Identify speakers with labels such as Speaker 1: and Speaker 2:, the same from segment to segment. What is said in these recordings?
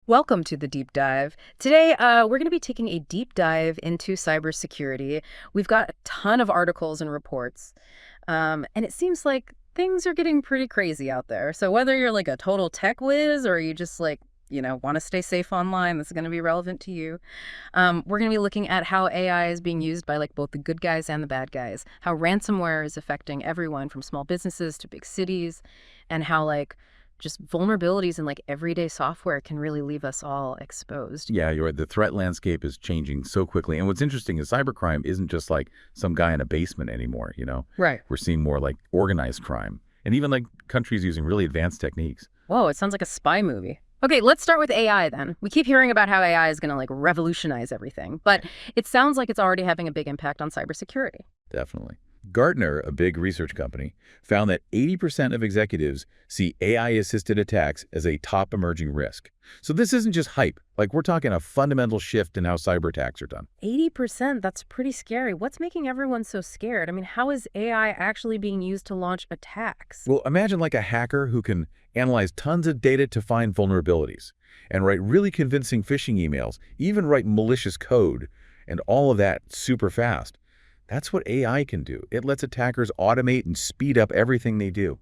Speaker 1: Welcome to the deep dive. Today, we're going to be taking a deep dive into cybersecurity. We've got a ton of articles and reports, and it seems like things are getting pretty crazy out there. So whether you're like a total tech whiz or you just want to stay safe online, this is going to be relevant to you. We're going to be looking at how AI is being used by both the good guys and the bad guys, how ransomware is affecting everyone from small businesses to big cities, and how just vulnerabilities in everyday software can really leave us all exposed.
Speaker 2: Yeah, you're right. The threat landscape is changing so quickly. And what's interesting is cybercrime isn't just like some guy in a basement anymore,
Speaker 1: Right.
Speaker 2: We're seeing more like organized crime and even countries using really advanced techniques.
Speaker 1: Whoa, it sounds like a spy movie. Okay, let's start with AI then. We keep hearing about how AI is going to revolutionize everything, but it sounds like it's already having a big impact on cybersecurity.
Speaker 2: Definitely. Gartner, a big research company, found that 80% of executives see AI-assisted attacks as a top emerging risk. So this isn't just hype. We're talking a fundamental shift in how cyber attacks are done.
Speaker 1: 80%, that's pretty scary. What's making everyone so scared? I mean, how is AI actually being used to launch attacks?
Speaker 2: Well, imagine a hacker who can analyze tons of data to find vulnerabilities and write really convincing phishing emails, even write malicious code, and all of that super fast. That's what AI can do. It lets attackers automate and speed up everything they do,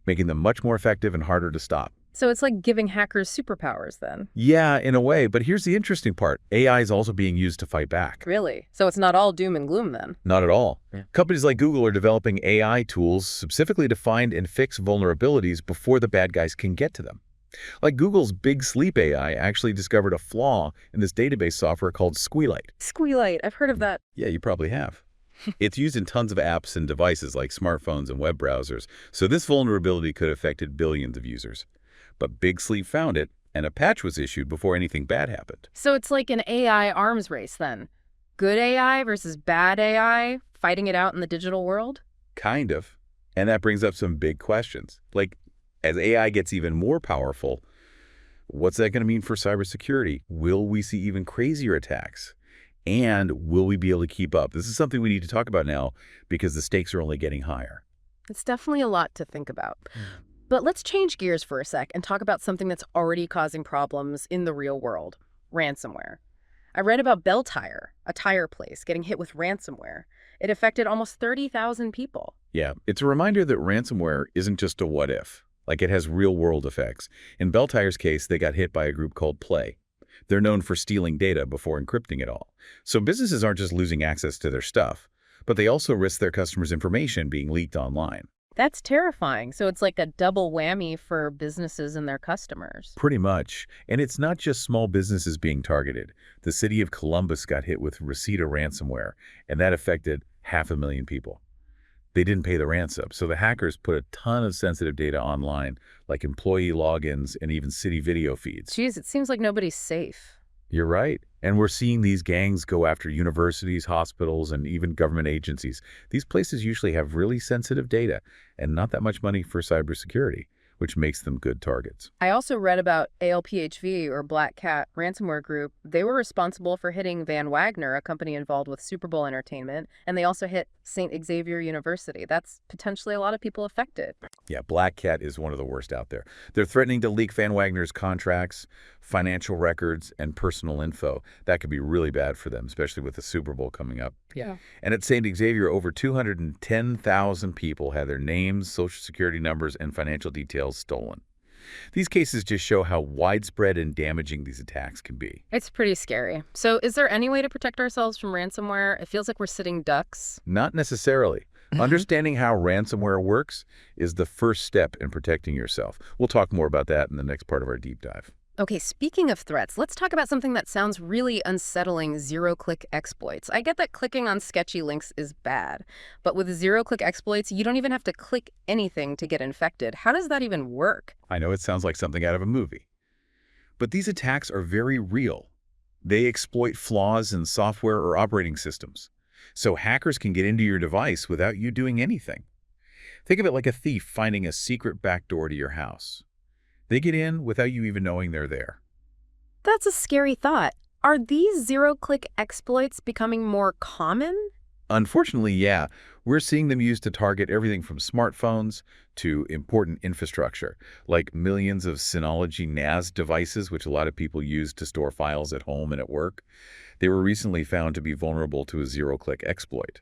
Speaker 2: making them much more effective and harder to stop.
Speaker 1: So it's like giving hackers superpowers then?
Speaker 2: Yeah, in a way, but here's the interesting part. AI is also being used to fight back.
Speaker 1: Really? So it's not all doom and gloom then?
Speaker 2: Not at all.
Speaker 1: Yeah.
Speaker 2: Companies like Google are developing AI tools specifically to find and fix vulnerabilities before the bad guys can get to them. Like Google's Big Sleep AI actually discovered a flaw in this database software called SQLite.
Speaker 1: SQLite, I've heard of that.
Speaker 2: Yeah, you probably have. It's used in tons of apps and devices like smartphones and web browsers, so this vulnerability could have affected billions of users. But Big Sleep found it, and a patch was issued before anything bad happened.
Speaker 1: So it's like an AI arms race then? Good AI versus bad AI, fighting it out in the digital world?
Speaker 2: Kind of. And that brings up some big questions. As AI gets even more powerful, what's that going to mean for cybersecurity? Will we see even crazier attacks? And will we be able to keep up? This is something we need to talk about now because the stakes are only getting higher.
Speaker 1: It's definitely a lot to think about. But let's change gears for a sec and talk about something that's already causing problems in the real world, ransomware. I read about Belle Tire, a tire place, getting hit with ransomware. It affected almost 30,000 people.
Speaker 2: Yeah, it's a reminder that ransomware isn't just a what if. It has real-world effects. In Belle Tire's case, they got hit by a group called Play. They're known for stealing data before encrypting it all. So businesses aren't just losing access to their stuff, but they also risk their customers' information being leaked online.
Speaker 1: That's terrifying. So it's like a double whammy for businesses and their customers.
Speaker 2: Pretty much. And it's not just small businesses being targeted. The city of Columbus got hit with Reseda ransomware, and that affected 500,000 people. They didn't pay the ransom, so the hackers put a ton of sensitive data online, like employee logins and even city video feeds.
Speaker 1: Geez, it seems like nobody's safe.
Speaker 2: You're right. And we're seeing these gangs go after universities, hospitals, and even government agencies. These places usually have really sensitive data and not that much money for cybersecurity, which makes them good targets.
Speaker 1: I also read about ALPHV, or Black Cat ransomware group. They were responsible for hitting Wagner, a company involved with Super Bowl entertainment, and they also hit Saint Xavier University. That's potentially a lot of people affected.
Speaker 2: Yeah, Black Cat is one of the worst out there. They're threatening to leak Wagner's contracts, financial records, and personal info. That could be really bad for them, especially with the Super Bowl coming up.
Speaker 1: Yeah.
Speaker 2: And at Saint Xavier, over 210,000 people had their names, social security numbers, and financial details stolen. These cases just show how widespread and damaging these attacks can be.
Speaker 1: It's pretty scary. So is there any way to protect ourselves from ransomware? It feels like we're sitting ducks.
Speaker 2: Not necessarily. Understanding how ransomware works is the first step in protecting yourself. We'll talk more about that in the next part of our deep dive.
Speaker 1: Okay, speaking of threats, let's talk about something that sounds really unsettling: zero-click exploits. I get that clicking on sketchy links is bad, but with zero-click exploits, you don't even have to click anything to get infected. How does that even work?
Speaker 2: I know it sounds like something out of a movie, but these attacks are very real. They exploit flaws in software or operating systems, so hackers can get into your device without you doing anything. Think of it like a thief finding a secret backdoor to your house. They get in without you even knowing they're there.
Speaker 1: That's a scary thought. Are these zero-click exploits becoming more common?
Speaker 2: Unfortunately, yeah, we're seeing them used to target everything from smartphones to important infrastructure, like millions of Synology NAS devices, which a lot of people use to store files at home and at work. They were recently found to be vulnerable to a zero-click exploit.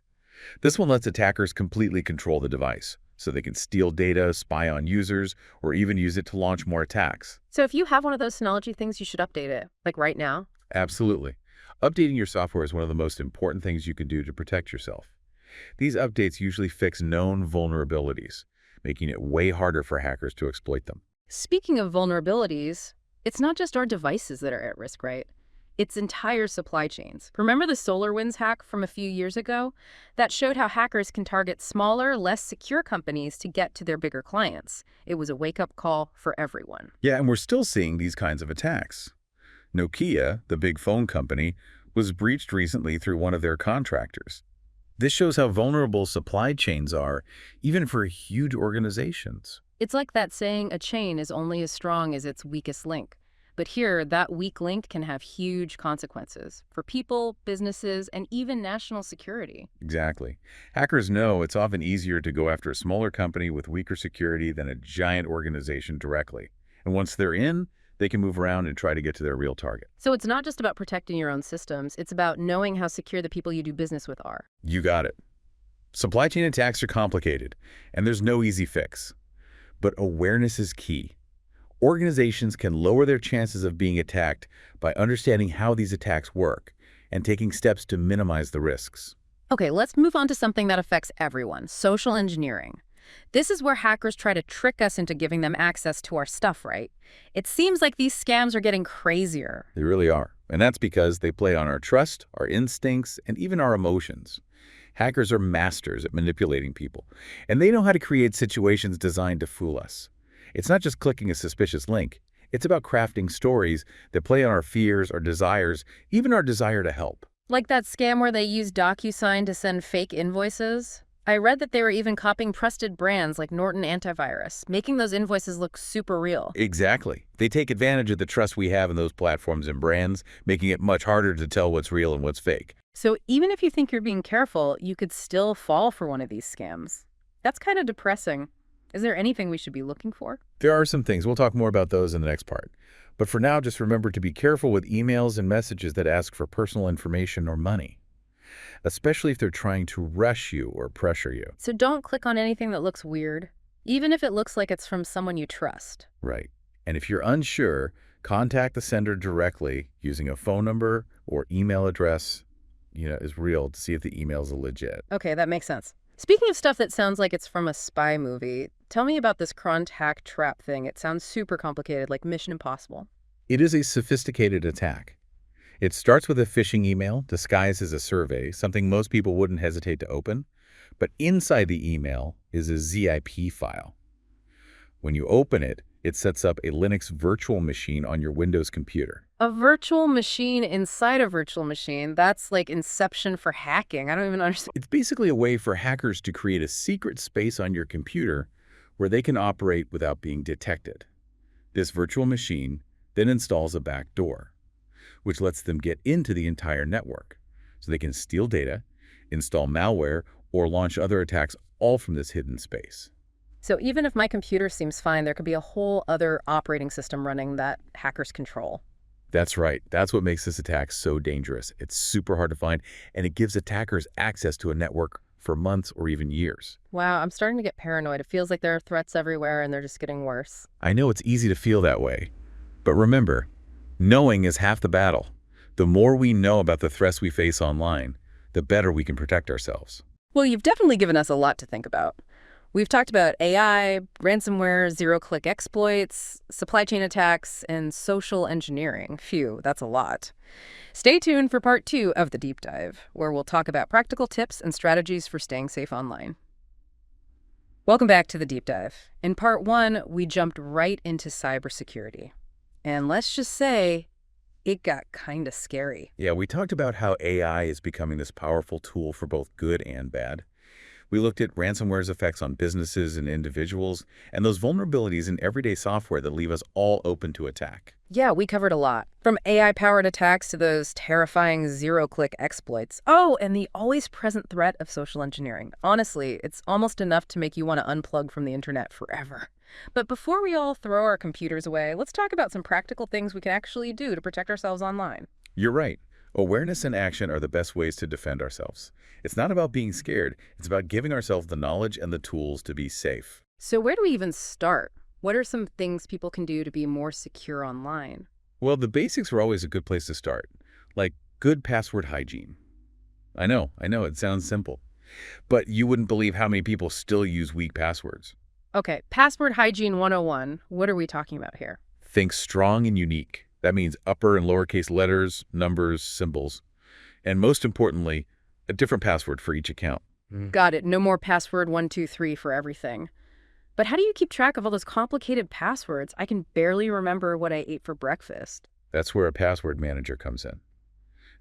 Speaker 2: This one lets attackers completely control the device, so they can steal data, spy on users, or even use it to launch more attacks.
Speaker 1: So if you have one of those Synology things, you should update it, like right now.
Speaker 2: Absolutely. Updating your software is one of the most important things you can do to protect yourself. These updates usually fix known vulnerabilities, making it way harder for hackers to exploit them.
Speaker 1: Speaking of vulnerabilities, it's not just our devices that are at risk, right? It's entire supply chains. Remember the SolarWinds hack from a few years ago? That showed how hackers can target smaller, less secure companies to get to their bigger clients. It was a wake-up call for everyone.
Speaker 2: Yeah, and we're still seeing these kinds of attacks. Nokia, the big phone company, was breached recently through one of their contractors. This shows how vulnerable supply chains are, even for huge organizations.
Speaker 1: It's like that saying, a chain is only as strong as its weakest link. But here, that weak link can have huge consequences for people, businesses, and even national security.
Speaker 2: Exactly. Hackers know it's often easier to go after a smaller company with weaker security than a giant organization directly. And once they're in, they can move around and try to get to their real target.
Speaker 1: So it's not just about protecting your own systems, it's about knowing how secure the people you do business with are.
Speaker 2: You got it. Supply chain attacks are complicated, and there's no easy fix. But awareness is key. Organizations can lower their chances of being attacked by understanding how these attacks work and taking steps to minimize the risks.
Speaker 1: Okay, let's move on to something that affects everyone, social engineering. This is where hackers try to trick us into giving them access to our stuff, right? It seems like these scams are getting crazier.
Speaker 2: They really are. And that's because they play on our trust, our instincts, and even our emotions. Hackers are masters at manipulating people, and they know how to create situations designed to fool us. It's not just clicking a suspicious link. It's about crafting stories that play on our fears, our desires, even our desire to help.
Speaker 1: Like that scam where they use DocuSign to send fake invoices? I read that they were even copying trusted brands like Norton Antivirus, making those invoices look super real.
Speaker 2: Exactly. They take advantage of the trust we have in those platforms and brands, making it much harder to tell what's real and what's fake.
Speaker 1: So even if you think you're being careful, you could still fall for one of these scams. That's kind of depressing. Is there anything we should be looking for?
Speaker 2: There are some things. We'll talk more about those in the next part. But for now, just remember to be careful with emails and messages that ask for personal information or money, especially if they're trying to rush you or pressure you.
Speaker 1: So don't click on anything that looks weird, even if it looks like it's from someone you trust.
Speaker 2: Right. And if you're unsure, contact the sender directly using a phone number or email address, is real to see if the email is legit.
Speaker 1: Okay, that makes sense. Speaking of stuff that sounds like it's from a spy movie, tell me about this contact trap thing. It sounds super complicated, like Mission Impossible.
Speaker 2: It is a sophisticated attack. It starts with a phishing email disguised as a survey, something most people wouldn't hesitate to open. But inside the email is a zip file. When you open it, it sets up a Linux virtual machine on your Windows computer.
Speaker 1: A virtual machine inside a virtual machine? That's like Inception for hacking. I don't even understand.
Speaker 2: It's basically a way for hackers to create a secret space on your computer where they can operate without being detected. This virtual machine then installs a backdoor, which lets them get into the entire network. So they can steal data, install malware, or launch other attacks all from this hidden space.
Speaker 1: So even if my computer seems fine, there could be a whole other operating system running that hackers control.
Speaker 2: That's right. That's what makes this attack so dangerous. It's super hard to find, and it gives attackers access to a network for months or even years.
Speaker 1: Wow, I'm starting to get paranoid. It feels like there are threats everywhere and they're just getting worse.
Speaker 2: I know it's easy to feel that way. But remember, knowing is half the battle. The more we know about the threats we face online, the better we can protect ourselves.
Speaker 1: Well, you've definitely given us a lot to think about. We've talked about AI, ransomware, zero-click exploits, supply chain attacks, and social engineering. Phew, that's a lot. Stay tuned for part 2 of the deep dive, where we'll talk about practical tips and strategies for staying safe online. Welcome back to the deep dive. In part 1, we jumped right into cybersecurity. And let's just say, it got kind of scary.
Speaker 2: Yeah, we talked about how AI is becoming this powerful tool for both good and bad. We looked at ransomware's effects on businesses and individuals, and those vulnerabilities in everyday software that leave us all open to attack.
Speaker 1: Yeah, we covered a lot. From AI-powered attacks to those terrifying zero-click exploits. Oh, and the always-present threat of social engineering. Honestly, it's almost enough to make you want to unplug from the internet forever. But before we all throw our computers away, let's talk about some practical things we can actually do to protect ourselves online.
Speaker 2: You're right. Awareness and action are the best ways to defend ourselves. It's not about being scared. It's about giving ourselves the knowledge and the tools to be safe.
Speaker 1: So where do we even start? What are some things people can do to be more secure online?
Speaker 2: Well, the basics are always a good place to start, like good password hygiene. I know, it sounds simple, but you wouldn't believe how many people still use weak passwords.
Speaker 1: Okay, password hygiene 101. What are we talking about here?
Speaker 2: Think strong and unique. That means upper and lowercase letters, numbers, symbols, and most importantly, a different password for each account.
Speaker 1: Got it. No more password 123 for everything. But how do you keep track of all those complicated passwords? I can barely remember what I ate for breakfast.
Speaker 2: That's where a password manager comes in.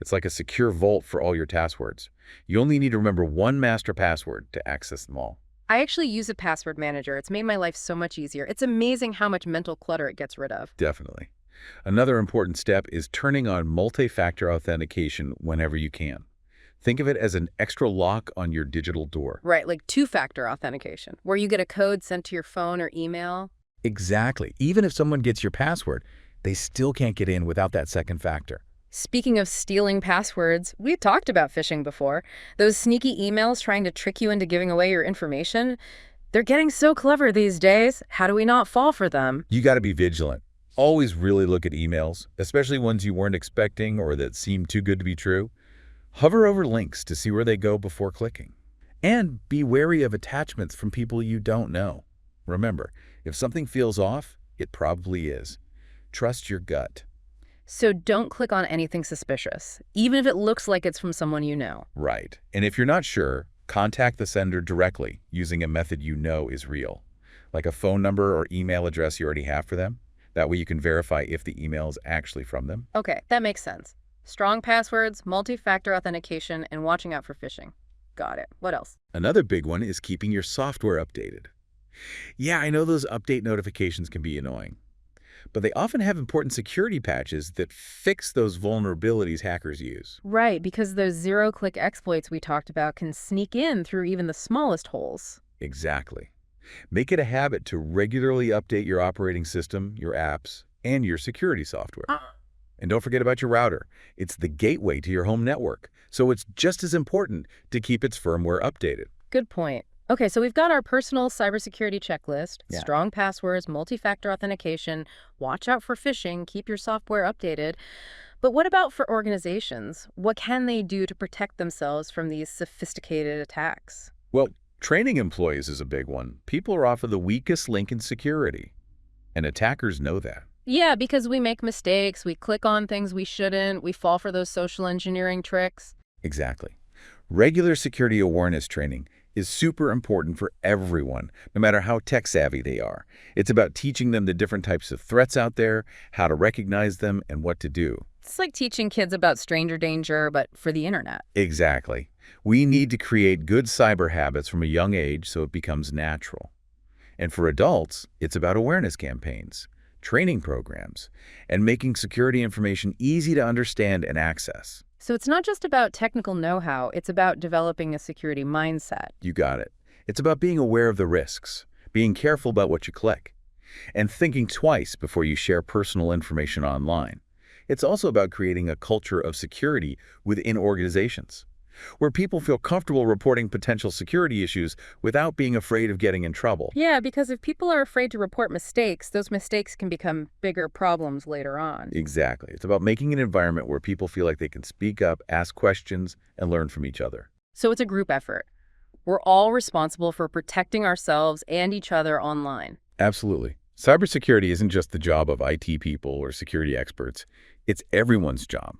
Speaker 2: It's like a secure vault for all your passwords. You only need to remember one master password to access them all.
Speaker 1: I actually use a password manager. It's made my life so much easier. It's amazing how much mental clutter it gets rid of.
Speaker 2: Definitely. Another important step is turning on multi-factor authentication whenever you can. Think of it as an extra lock on your digital door.
Speaker 1: Right, like two-factor authentication, where you get a code sent to your phone or email.
Speaker 2: Exactly. Even if someone gets your password, they still can't get in without that second factor.
Speaker 1: Speaking of stealing passwords, we talked about phishing before. Those sneaky emails trying to trick you into giving away your information, they're getting so clever these days. How do we not fall for them?
Speaker 2: You got to be vigilant. Always really look at emails, especially ones you weren't expecting or that seem too good to be true. Hover over links to see where they go before clicking. And be wary of attachments from people you don't know. Remember, if something feels off, it probably is. Trust your gut.
Speaker 1: So don't click on anything suspicious, even if it looks like it's from someone you know.
Speaker 2: Right. And if you're not sure, contact the sender directly using a method you know is real, like a phone number or email address you already have for them. That way you can verify if the email is actually from them.
Speaker 1: Okay, that makes sense. Strong passwords, multi-factor authentication, and watching out for phishing. Got it. What else?
Speaker 2: Another big one is keeping your software updated. Yeah, I know those update notifications can be annoying, but they often have important security patches that fix those vulnerabilities hackers use.
Speaker 1: Right, because those zero-click exploits we talked about can sneak in through even the smallest holes.
Speaker 2: Exactly. Make it a habit to regularly update your operating system, your apps, and your security software. And don't forget about your router. It's the gateway to your home network, so it's just as important to keep its firmware updated.
Speaker 1: Good point. Okay, so we've got our personal cybersecurity checklist, strong passwords, multi-factor authentication, watch out for phishing, keep your software updated. But what about for organizations? What can they do to protect themselves from these sophisticated attacks?
Speaker 2: Well, training employees is a big one. People are often the weakest link in security, and attackers know that.
Speaker 1: Yeah, because we make mistakes, we click on things we shouldn't, we fall for those social engineering tricks.
Speaker 2: Exactly. Regular security awareness training is super important for everyone, no matter how tech-savvy they are. It's about teaching them the different types of threats out there, how to recognize them, and what to do.
Speaker 1: It's like teaching kids about stranger danger, but for the internet.
Speaker 2: Exactly. We need to create good cyber habits from a young age so it becomes natural. And for adults, it's about awareness campaigns, training programs, and making security information easy to understand and access.
Speaker 1: So it's not just about technical know-how, it's about developing a security mindset.
Speaker 2: You got it. It's about being aware of the risks, being careful about what you click, and thinking twice before you share personal information online. It's also about creating a culture of security within organizations, where people feel comfortable reporting potential security issues without being afraid of getting in trouble.
Speaker 1: Yeah, because if people are afraid to report mistakes, those mistakes can become bigger problems later on.
Speaker 2: Exactly. It's about making an environment where people feel like they can speak up, ask questions, and learn from each other.
Speaker 1: So it's a group effort. We're all responsible for protecting ourselves and each other online.
Speaker 2: Absolutely. Cybersecurity isn't just the job of IT people or security experts. It's everyone's job.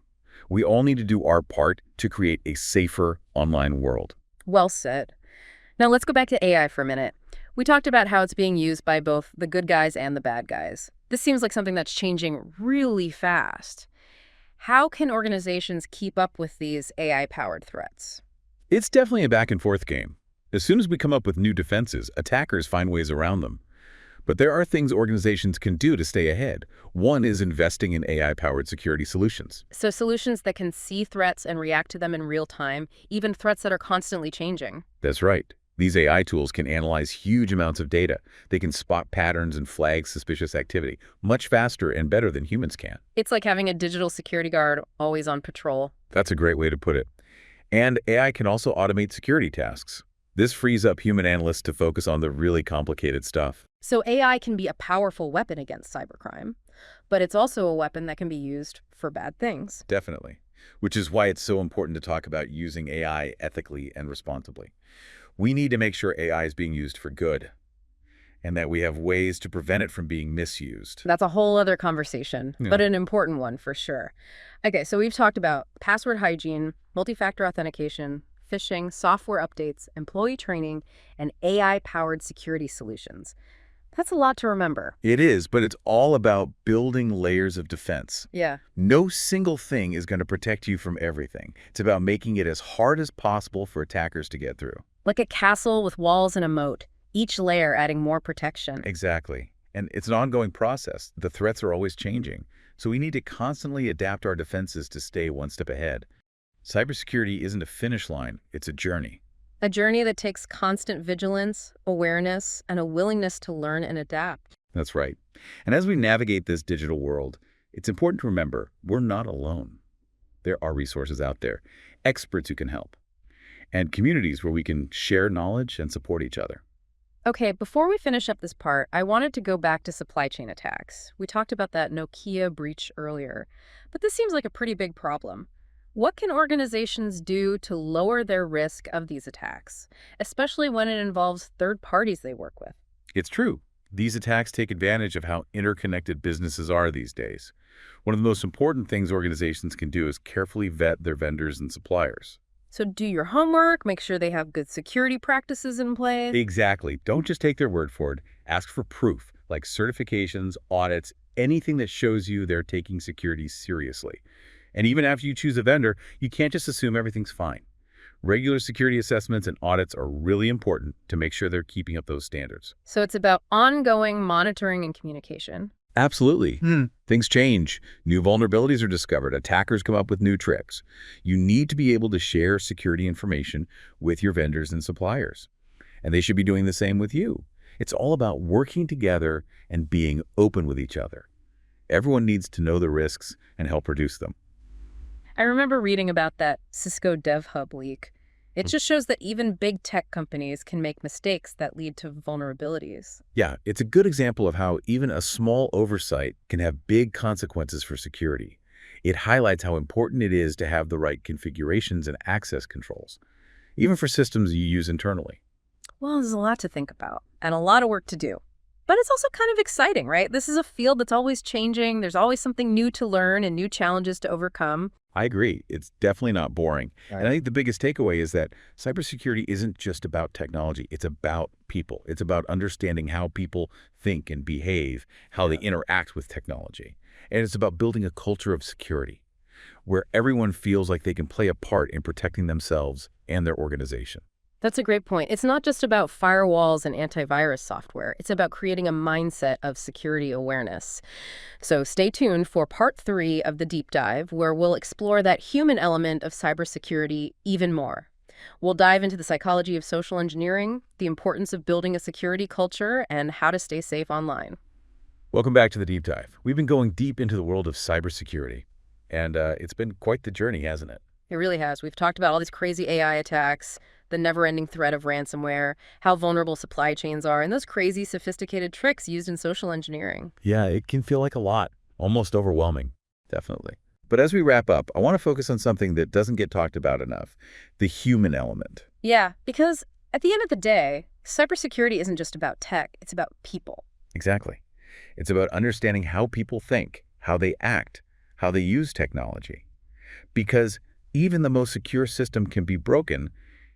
Speaker 2: We all need to do our part to create a safer online world.
Speaker 1: Well said. Now let's go back to AI for a minute. We talked about how it's being used by both the good guys and the bad guys. This seems like something that's changing really fast. How can organizations keep up with these AI-powered threats?
Speaker 2: It's definitely a back and forth game. As soon as we come up with new defenses, attackers find ways around them. But there are things organizations can do to stay ahead. One is investing in AI-powered security solutions.
Speaker 1: So solutions that can see threats and react to them in real time, even threats that are constantly changing.
Speaker 2: That's right. These AI tools can analyze huge amounts of data. They can spot patterns and flag suspicious activity much faster and better than humans can.
Speaker 1: It's like having a digital security guard always on patrol.
Speaker 2: That's a great way to put it. And AI can also automate security tasks. This frees up human analysts to focus on the really complicated stuff.
Speaker 1: So AI can be a powerful weapon against cybercrime, but it's also a weapon that can be used for bad things.
Speaker 2: Definitely. Which is why it's so important to talk about using AI ethically and responsibly. We need to make sure AI is being used for good, and that we have ways to prevent it from being misused.
Speaker 1: That's a whole other conversation,
Speaker 2: Yeah.
Speaker 1: but an important one for sure. Okay, so we've talked about password hygiene, multi-factor authentication, phishing, software updates, employee training, and AI-powered security solutions. That's a lot to remember.
Speaker 2: It is, but it's all about building layers of defense.
Speaker 1: Yeah.
Speaker 2: No single thing is going to protect you from everything. It's about making it as hard as possible for attackers to get through.
Speaker 1: Like a castle with walls and a moat, each layer adding more protection.
Speaker 2: Exactly. And it's an ongoing process. The threats are always changing. So we need to constantly adapt our defenses to stay one step ahead. Cybersecurity isn't a finish line, it's a journey.
Speaker 1: A journey that takes constant vigilance, awareness, and a willingness to learn and adapt.
Speaker 2: That's right. And as we navigate this digital world, it's important to remember we're not alone. There are resources out there, experts who can help, and communities where we can share knowledge and support each other.
Speaker 1: Okay, before we finish up this part, I wanted to go back to supply chain attacks. We talked about that Nokia breach earlier, but this seems like a pretty big problem. What can organizations do to lower their risk of these attacks, especially when it involves third parties they work with?
Speaker 2: It's true. These attacks take advantage of how interconnected businesses are these days. One of the most important things organizations can do is carefully vet their vendors and suppliers.
Speaker 1: So do your homework, make sure they have good security practices in place.
Speaker 2: Exactly. Don't just take their word for it. Ask for proof, like certifications, audits, anything that shows you they're taking security seriously. And even after you choose a vendor, you can't just assume everything's fine. Regular security assessments and audits are really important to make sure they're keeping up those standards.
Speaker 1: So it's about ongoing monitoring and communication.
Speaker 2: Absolutely. Things change. New vulnerabilities are discovered. Attackers come up with new tricks. You need to be able to share security information with your vendors and suppliers. And they should be doing the same with you. It's all about working together and being open with each other. Everyone needs to know the risks and help reduce them.
Speaker 1: I remember reading about that Cisco DevHub leak. It just shows that even big tech companies can make mistakes that lead to vulnerabilities.
Speaker 2: Yeah, it's a good example of how even a small oversight can have big consequences for security. It highlights how important it is to have the right configurations and access controls, even for systems you use internally.
Speaker 1: Well, there's a lot to think about and a lot of work to do. But it's also kind of exciting, right? This is a field that's always changing. There's always something new to learn and new challenges to overcome.
Speaker 2: I agree. It's definitely not boring.
Speaker 3: Right.
Speaker 2: And I think the biggest takeaway is that cybersecurity isn't just about technology. It's about people. It's about understanding how people think and behave, how they interact with technology. And it's about building a culture of security where everyone feels like they can play a part in protecting themselves and their organization.
Speaker 1: That's a great point. It's not just about firewalls and antivirus software. It's about creating a mindset of security awareness. So stay tuned for part 3 of the deep dive, where we'll explore that human element of cybersecurity even more. We'll dive into the psychology of social engineering, the importance of building a security culture, and how to stay safe online.
Speaker 2: Welcome back to the deep dive. We've been going deep into the world of cybersecurity, and it's been quite the journey, hasn't it?
Speaker 1: It really has. We've talked about all these crazy AI attacks, the never-ending threat of ransomware, how vulnerable supply chains are, and those crazy sophisticated tricks used in social engineering.
Speaker 2: Yeah, it can feel like a lot, almost overwhelming. Definitely. But as we wrap up, I want to focus on something that doesn't get talked about enough, the human element.
Speaker 1: Yeah, because at the end of the day, cybersecurity isn't just about tech, it's about people.
Speaker 2: Exactly. It's about understanding how people think, how they act, how they use technology. Because even the most secure system can be broken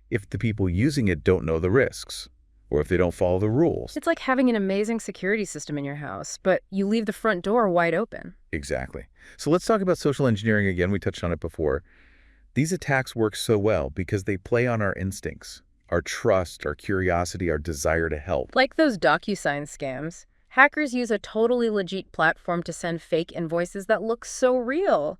Speaker 2: if the people using it don't know the risks, or if they don't follow the rules.
Speaker 1: It's like having an amazing security system in your house, but you leave the front door wide open.
Speaker 2: Exactly. So let's talk about social engineering again. We touched on it before. These attacks work so well because they play on our instincts, Our trust, our curiosity, our desire to help.
Speaker 1: Like those DocuSign scams, hackers use a totally legit platform to send fake invoices that look so real.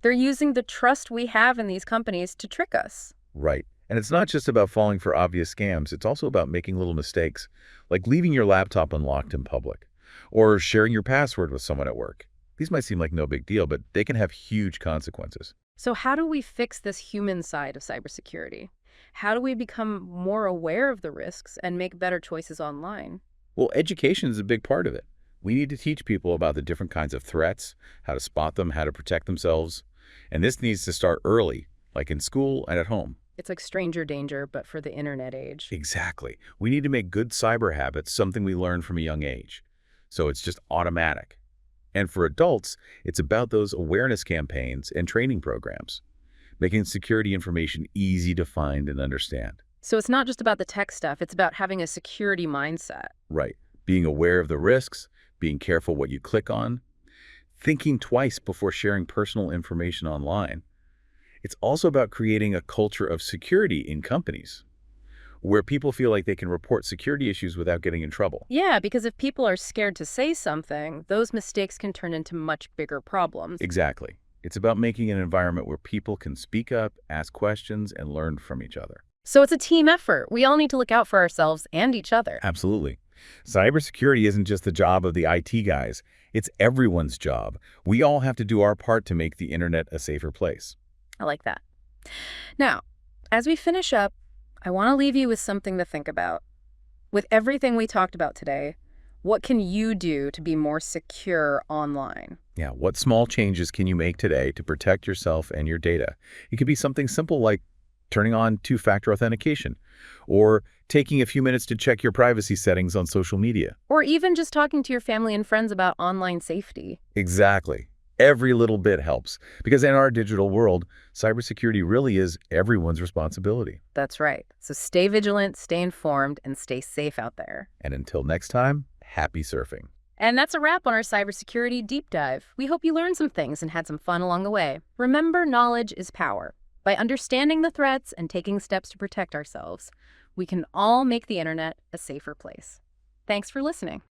Speaker 1: They're using the trust we have in these companies to trick us.
Speaker 2: Right. And it's not just about falling for obvious scams. It's also about making little mistakes, like leaving your laptop unlocked in public or sharing your password with someone at work. These might seem like no big deal, but they can have huge consequences.
Speaker 1: So how do we fix this human side of cybersecurity? How do we become more aware of the risks and make better choices online?
Speaker 2: Well, education is a big part of it. We need to teach people about the different kinds of threats, how to spot them, how to protect themselves. And this needs to start early, like in school and at home.
Speaker 1: It's like stranger danger, but for the internet age.
Speaker 2: Exactly. We need to make good cyber habits something we learn from a young age. So it's just automatic. And for adults, it's about those awareness campaigns and training programs, making security information easy to find and understand.
Speaker 1: So it's not just about the tech stuff, it's about having a security mindset.
Speaker 2: Right. Being aware of the risks, being careful what you click on, thinking twice before sharing personal information online. It's also about creating a culture of security in companies where people feel like they can report security issues without getting in trouble.
Speaker 1: Yeah, because if people are scared to say something, those mistakes can turn into much bigger problems.
Speaker 2: Exactly. It's about making an environment where people can speak up, ask questions, and learn from each other.
Speaker 1: So it's a team effort. We all need to look out for ourselves and each other.
Speaker 2: Absolutely. Cybersecurity isn't just the job of the IT guys. It's everyone's job. We all have to do our part to make the internet a safer place.
Speaker 1: I like that. Now, as we finish up, I want to leave you with something to think about. With everything we talked about today, what can you do to be more secure online?
Speaker 2: Yeah, what small changes can you make today to protect yourself and your data? It could be something simple like turning on two-factor authentication or taking a few minutes to check your privacy settings on social media.
Speaker 1: Or even just talking to your family and friends about online safety.
Speaker 2: Exactly. Every little bit helps because in our digital world, cybersecurity really is everyone's responsibility.
Speaker 1: That's right. So stay vigilant, stay informed, and stay safe out there.
Speaker 2: And until next time, happy surfing.
Speaker 1: And that's a wrap on our cybersecurity deep dive. We hope you learned some things and had some fun along the way. Remember, knowledge is power. By understanding the threats and taking steps to protect ourselves, we can all make the internet a safer place. Thanks for listening.